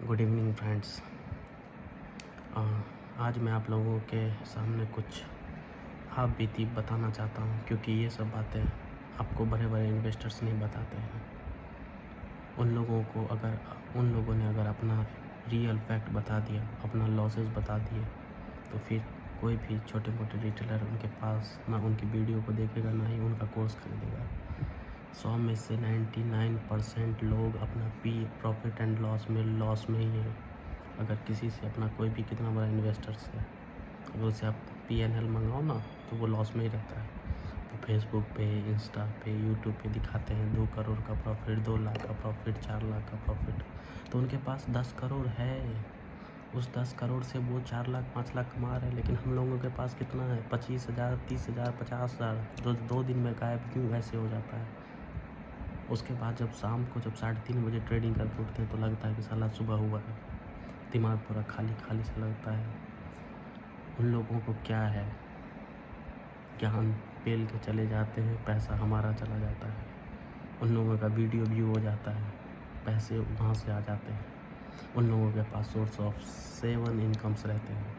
Good evening friends. आज मैं आप लोगों के सामने कुछ हाफ बीती बताना चाहता हूँ, क्योंकि ये सब बातें आपको बड़े बड़े इन्वेस्टर्स नहीं बताते हैं। उन लोगों ने अगर अपना रियल फैक्ट बता दिया, अपना लॉसेस बता दिए, तो फिर कोई भी छोटे मोटे रिटेलर उनके पास ना उनकी वीडियो को देखेगा, ना ही उनका कोर्स खरीदेगा। 100 में से 99% लोग अपना प्रॉफिट एंड लॉस में ही है। अगर किसी से अपना कोई भी कितना बड़ा इन्वेस्टर से अगर उसे आप PNL मंगाओ ना, तो वो लॉस में ही रहता है। तो फेसबुक पे, इंस्टा पे, यूट्यूब पे दिखाते हैं 2 करोड़ का प्रॉफिट, 2 लाख का प्रॉफिट, 4 लाख का प्रॉफिट। तो उनके पास 10 करोड़ है। उस 10 करोड़ से वो 4 लाख 5 लाख कमा रहे हैं। लेकिन हम लोगों के पास कितना है? 25,000, 30,000, 50,000। 2 दिन में गायब क्यों ऐसे हो जाता है? उसके बाद जब शाम को 3:30 बजे ट्रेडिंग करके उठते हैं, तो लगता है कि साला सुबह हुआ है। दिमाग पूरा खाली खाली सा लगता है। उन लोगों को क्या है? ज्ञान पेल के चले जाते हैं, पैसा हमारा चला जाता है। उन लोगों का वीडियो व्यू हो जाता है, पैसे वहाँ से आ जाते हैं। उन लोगों के पास सोर्स ऑफ 7 इनकम्स रहते हैं,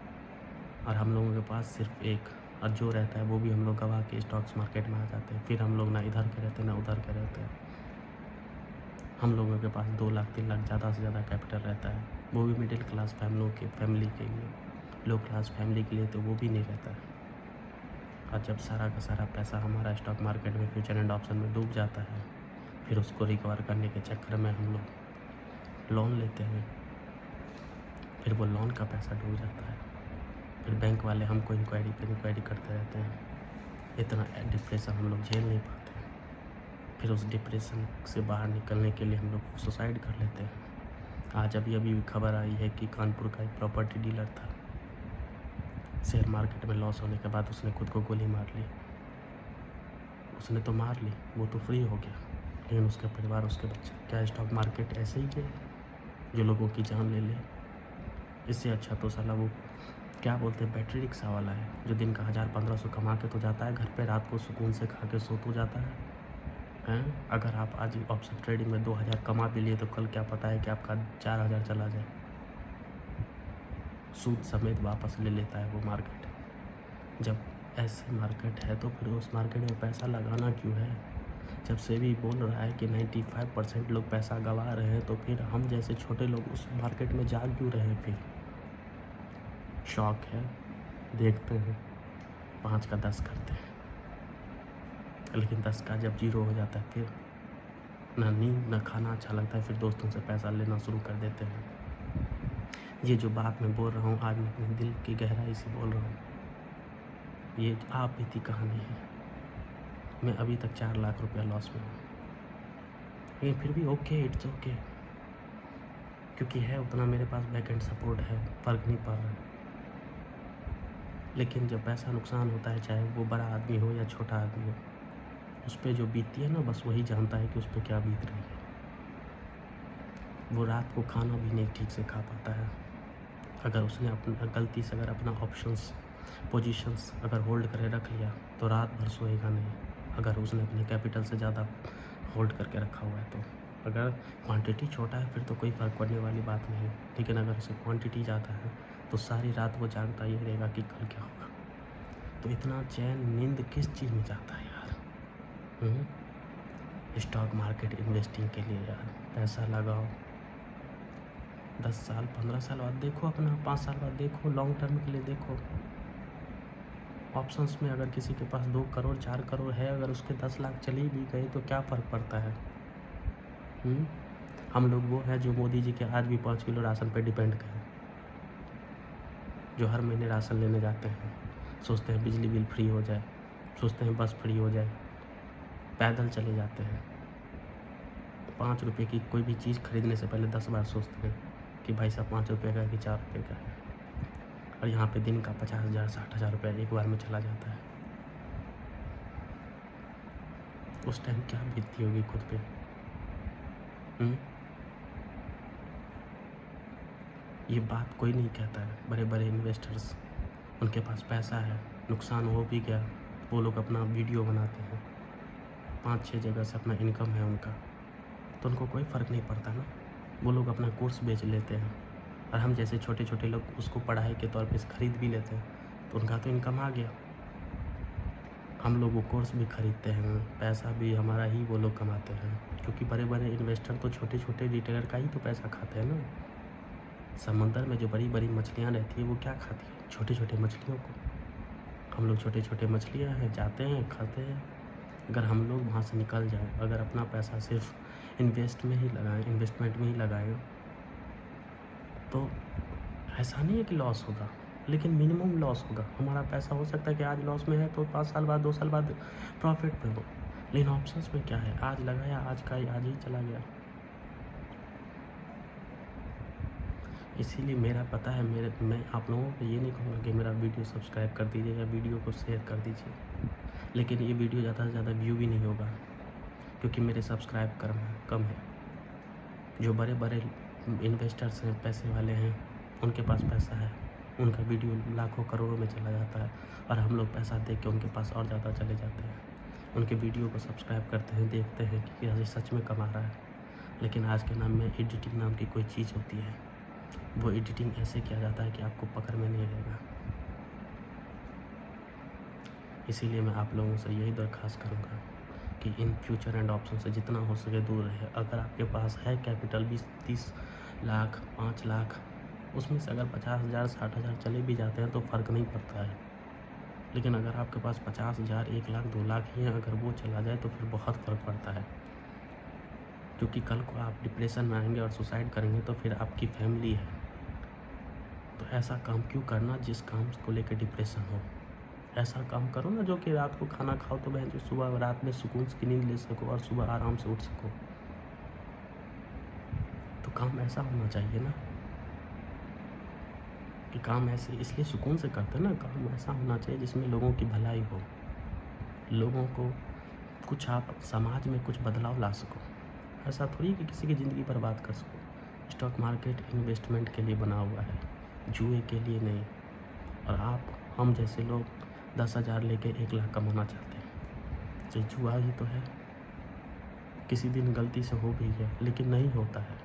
और हम लोगों के पास सिर्फ एक, और जो रहता है वो भी हम लोग गवा के स्टॉक्स मार्केट में आ जाते हैं। फिर हम लोग ना इधर के रहते हैं ना उधर के रहते हैं। हम लोगों के पास 2 लाख 3 लाख ज़्यादा से ज़्यादा कैपिटल रहता है, वो भी मिडिल क्लास फैमिली के लिए। लो क्लास फैमिली के लिए तो वो भी नहीं रहता है। और जब सारा का सारा पैसा हमारा स्टॉक मार्केट में फ्यूचर एंड ऑप्शन में डूब जाता है, फिर उसको रिकवर करने के चक्कर में हम लोग लोन लेते हैं। फिर वो लोन का पैसा डूब जाता है। फिर बैंक वाले हमको इंक्वायरी करते रहते हैं। इतना डिप्रेशन हम लोग झेल नहीं पाते। फिर उस डिप्रेशन से बाहर निकलने के लिए हम लोग सुसाइड कर लेते हैं। आज अभी खबर आई है कि कानपुर का एक प्रॉपर्टी डीलर था, शेयर मार्केट में लॉस होने के बाद उसने खुद को गोली मार ली। उसने तो मार ली, वो तो फ्री हो गया, लेकिन उसके परिवार, उसके बच्चे, क्या स्टॉक मार्केट ऐसे ही है जो लोगों की जान ले ले? इससे अच्छा तो साला वो क्या बोलते हैं, बैटरी रिक्शा वाला है, जो दिन का 1000-1500 कमा के तो जाता है घर पे, रात को सुकून से खा के सो तो जाता है। अगर आप आज ऑप्शन ट्रेडिंग में 2000 कमा भी लिए, तो कल क्या पता है कि आपका 4000 चला जाए। सूद समेत वापस ले लेता है वो मार्केट। जब ऐसे मार्केट है, तो फिर उस मार्केट में पैसा लगाना क्यों है? जब सेबी बोल रहा है कि 95% लोग पैसा गंवा रहे हैं, तो फिर हम जैसे छोटे लोग उस मार्केट में जा क्यों रहे हैं? फिर शौक है, देखते हैं, 5 का 10 करते हैं, लेकिन 10 का जब 0 हो जाता है, फिर ना नींद ना खाना अच्छा लगता है। फिर दोस्तों से पैसा लेना शुरू कर देते हैं। ये जो बात मैं बोल रहा हूँ, आज मैं अपने दिल की गहराई से बोल रहा हूँ। ये आप बीती कहानी है। मैं अभी तक 4 लाख रुपया लॉस में हूँ, लेकिन फिर भी ओके, इट्स ओके, क्योंकि है उतना मेरे पास बैक एंड सपोर्ट है, फ़र्क नहीं पड़ रहा है। लेकिन जब पैसा नुकसान होता है, चाहे वो बड़ा आदमी हो या छोटा आदमी हो, उस पर जो बीती है ना, बस वही जानता है कि उस पर क्या बीत रही है। वो रात को खाना भी नहीं ठीक से खा पाता है। अगर उसने अपना गलती से अगर अपना ऑप्शंस पोजीशंस अगर होल्ड करे रख लिया, तो रात भर सोएगा नहीं। अगर उसने अपने कैपिटल से ज़्यादा होल्ड करके रखा हुआ है, तो अगर क्वांटिटी छोटा है फिर तो कोई फ़र्क पड़ने वाली बात नहीं। लेकिन अगर उसे क्वांटिटी ज़्यादा है, तो सारी रात वो जागता ही रहेगा कि कल क्या होगा। तो इतना चैन नींद किस चीज़ में जाता है यार? स्टॉक मार्केट इन्वेस्टिंग के लिए यार पैसा लगाओ, 10 साल 15 साल बाद देखो, अपना 5 साल बाद देखो, लॉन्ग टर्म के लिए देखो। ऑप्शंस में अगर किसी के पास 2 करोड़ 4 करोड़ है, अगर उसके 10 लाख चली भी गई, तो क्या फ़र्क पड़ता है? हम लोग वो हैं जो मोदी जी के आज भी 5 किलो राशन पे डिपेंड करें, जो हर महीने राशन लेने जाते हैं, सोचते हैं बिजली बिल फ्री हो जाए, सोचते हैं बस फ्री हो जाए, पैदल चले जाते हैं। 5 रुपये की कोई भी चीज़ खरीदने से पहले 10 बार सोचते हैं कि भाई साहब 5 रुपये का है कि 4 रुपये का है। और यहाँ पे दिन का 50,000 60,000 रुपया एक बार में चला जाता है। उस टाइम क्या बीतती होगी खुद पे? ये बात कोई नहीं कहता है। बड़े बड़े इन्वेस्टर्स, उनके पास पैसा है, नुकसान हो भी गया, वो लोग अपना वीडियो बनाते हैं, 5-6 जगह से अपना इनकम है उनका, तो उनको कोई फ़र्क नहीं पड़ता ना। वो लोग अपना कोर्स बेच लेते हैं, और हम जैसे छोटे छोटे लोग उसको पढ़ाई के तौर पे ख़रीद भी लेते हैं, तो उनका तो इनकम आ गया। हम लोग वो कोर्स भी ख़रीदते हैं, पैसा भी हमारा ही वो लोग कमाते हैं, क्योंकि बड़े बड़े इन्वेस्टर तो छोटे छोटे रिटेलर का ही तो पैसा खाते हैं ना। समंदर में जो बड़ी बड़ी मछलियाँ रहती है वो क्या खाती है? छोटे छोटे मछलियों को। हम लोग छोटे छोटे मछलियाँ हैं, जाते हैं, खाते हैं। अगर हम लोग वहाँ से निकल जाएँ, अगर अपना पैसा सिर्फ इन्वेस्टमेंट में ही लगाएं, तो ऐसा नहीं है कि लॉस होगा, लेकिन मिनिमम लॉस होगा। हमारा पैसा हो सकता है कि आज लॉस में है तो 5 साल बाद 2 साल बाद प्रॉफिट में हो। लेकिन ऑप्शंस में क्या है, आज लगाया आज का आज ही चला गया। इसीलिए मेरा पता है, मैं आप लोगों को ये नहीं कहूँगा कि मेरा वीडियो सब्सक्राइब कर दीजिए या वीडियो को शेयर कर दीजिए, लेकिन ये वीडियो ज़्यादा से ज़्यादा व्यू भी नहीं होगा, क्योंकि मेरे सब्सक्राइब कम है। जो बड़े बड़े इन्वेस्टर्स हैं, पैसे वाले हैं, उनके पास पैसा है, उनका वीडियो लाखों करोड़ों में चला जाता है, और हम लोग पैसा देख के उनके पास और ज़्यादा चले जाते हैं। उनके वीडियो को सब्सक्राइब करते हैं, देखते हैं कि ये सच में कमा रहा है। लेकिन आज के नाम में एडिटिंग नाम की कोई चीज़ होती है, वो एडिटिंग ऐसे किया जाता है कि आपको पकड़ में नहीं आएगा। इसीलिए मैं आप लोगों से यही दरख्वास्त करूँगा कि इन फ्यूचर एंड ऑप्शन से जितना हो सके दूर रहे। अगर आपके पास है कैपिटल 20-30 लाख 5 लाख, उसमें से अगर 50,000 60,000 चले भी जाते हैं तो फ़र्क नहीं पड़ता है। लेकिन अगर आपके पास 50,000 1 लाख 2 लाख ही हैं, अगर वो चला जाए तो फिर बहुत फ़र्क पड़ता है, क्योंकि कल को आप डिप्रेशन में आएंगे और सुसाइड करेंगे तो फिर आपकी फैमिली है। तो ऐसा काम क्यों करना जिस काम को लेकर डिप्रेशन हो। ऐसा काम करो ना जो कि रात को खाना खाओ तो बहन जो सुबह रात में सुकून की नींद ले सको और सुबह आराम से उठ सको। तो काम ऐसा होना चाहिए ना कि काम ऐसे इसलिए सुकून से करते ना, काम ऐसा होना चाहिए जिसमें लोगों की भलाई हो, लोगों को कुछ आप समाज में कुछ बदलाव ला सको। ऐसा थोड़ी कि किसी की ज़िंदगी बर्बाद कर सको। स्टॉक मार्केट इन्वेस्टमेंट के लिए बना हुआ है, जुए के लिए नहीं। और हम जैसे लोग 10,000 लेके 1 लाख कमाना चाहते हैं, तो जुआ ही तो है। किसी दिन गलती से हो भी गया, लेकिन नहीं होता है।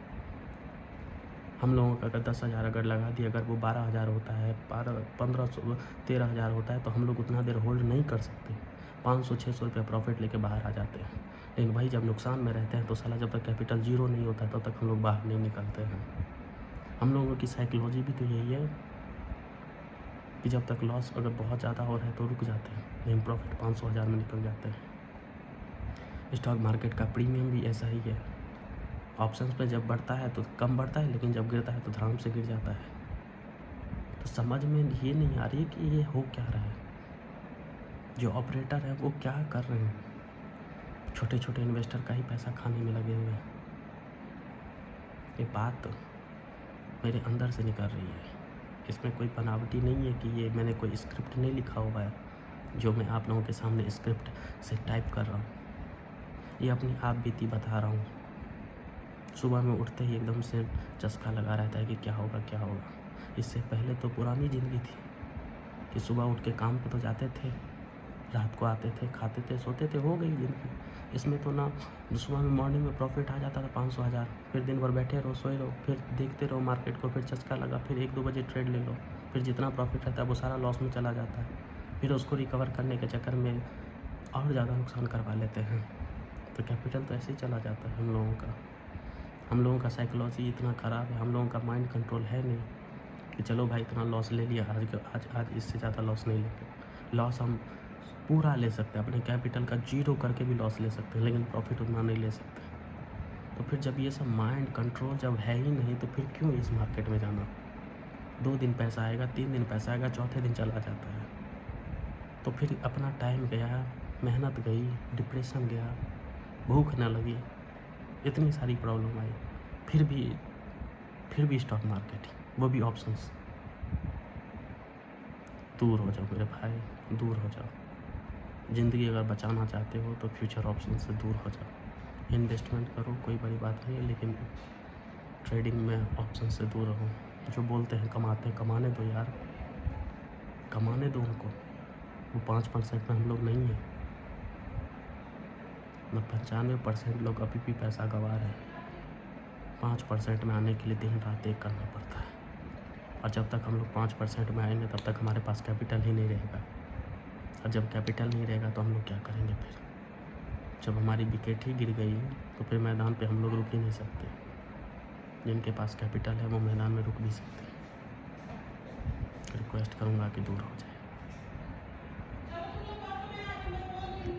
हम लोगों का अगर 10,000 अगर लगा दिया, अगर वो 12,000 होता है, 1500 13,000 होता है, तो हम लोग उतना देर होल्ड नहीं कर सकते। 500-600 रुपये प्रॉफिट लेके बाहर आ जाते हैं। लेकिन भाई जब नुकसान में रहते हैं तो साला जब तक कैपिटल ज़ीरो नहीं होता तब तक हम लोग बाहर नहीं निकलते हैं। हम लोगों की साइकोलॉजी भी तो यही है कि जब तक लॉस अगर बहुत ज़्यादा हो रहा है तो रुक जाते हैं, लेकिन प्रॉफिट 500,000 में निकल जाते हैं। स्टॉक मार्केट का प्रीमियम भी ऐसा ही है। ऑप्शंस पे जब बढ़ता है तो कम बढ़ता है, लेकिन जब गिरता है तो धड़ाम से गिर जाता है। तो समझ में ये नहीं आ रही कि ये हो क्या रहा है। जो ऑपरेटर है वो क्या कर रहे हैं, छोटे छोटे इन्वेस्टर का ही पैसा खाने में लगे हुए हैं। ये बात मेरे अंदर से निकल रही है, इसमें कोई बनावटी नहीं है कि ये मैंने कोई स्क्रिप्ट नहीं लिखा हुआ है जो मैं आप लोगों के सामने स्क्रिप्ट से टाइप कर रहा हूँ। ये अपनी आप बीती बता रहा हूँ। सुबह में उठते ही एकदम से चस्का लगा रहता है कि क्या होगा क्या होगा। इससे पहले तो पुरानी ज़िंदगी थी कि सुबह उठ के काम पे तो जाते थे, रात को आते थे, खाते थे, सोते थे, हो गई ज़िंदगी। इसमें तो ना सुबह में मॉर्निंग में प्रॉफिट आ जाता था 500,000, फिर दिन भर बैठे रहो, सोए रहो, फिर देखते रहो मार्केट को, फिर चस्का लगा, फिर 1-2 बजे ट्रेड ले लो, फिर जितना प्रॉफिट रहता है वो सारा लॉस में चला जाता है। फिर उसको रिकवर करने के चक्कर में और ज़्यादा नुकसान करवा लेते हैं। तो कैपिटल तो ऐसे ही चला जाता है हम लोगों का। हम लोगों का साइकोलॉजी इतना ख़राब है, हम लोगों का माइंड कंट्रोल है नहीं कि चलो भाई इतना लॉस ले लिया, आज इससे ज़्यादा लॉस नहीं लेते। लॉस हम पूरा ले सकते हैं, अपने कैपिटल का 0 करके भी लॉस ले सकते हैं, लेकिन प्रॉफिट उतना नहीं ले सकते। तो फिर जब ये सब माइंड कंट्रोल जब है ही नहीं तो फिर क्यों इस मार्केट में जाना। 2 दिन पैसा आएगा, 3 दिन पैसा आएगा, चौथे दिन चला जाता है। तो फिर अपना टाइम गया, मेहनत गई, डिप्रेशन गया, भूख न लगी, इतनी सारी प्रॉब्लम आई, फिर भी स्टॉक मार्केट, वो भी ऑप्शंस। दूर हो जाओ मेरे भाई, दूर हो जाओ। ज़िंदगी अगर बचाना चाहते हो तो फ्यूचर ऑप्शन से दूर हो जाओ। इन्वेस्टमेंट करो, कोई बड़ी बात नहीं है, लेकिन ट्रेडिंग में ऑप्शन से दूर रहो। जो बोलते हैं कमाते हैं, कमाने दो यार, कमाने दो उनको। वो 5% में हम लोग नहीं हैं, 95% लोग अभी भी पैसा गंवा रहे हैं। 5% में आने के लिए दिन रात एक करना पड़ता है, और जब तक हम लोग 5% में आएंगे तब तक हमारे पास कैपिटल ही नहीं रहेगा, और जब कैपिटल नहीं रहेगा तो हम लोग क्या करेंगे फिर? जब हमारी विकेट ही गिर गई तो फिर मैदान पे हम लोग रुक ही नहीं सकते। जिनके पास कैपिटल है वो मैदान में रुक भी सकते हैं। रिक्वेस्ट करूँगा कि दूर हो जाए।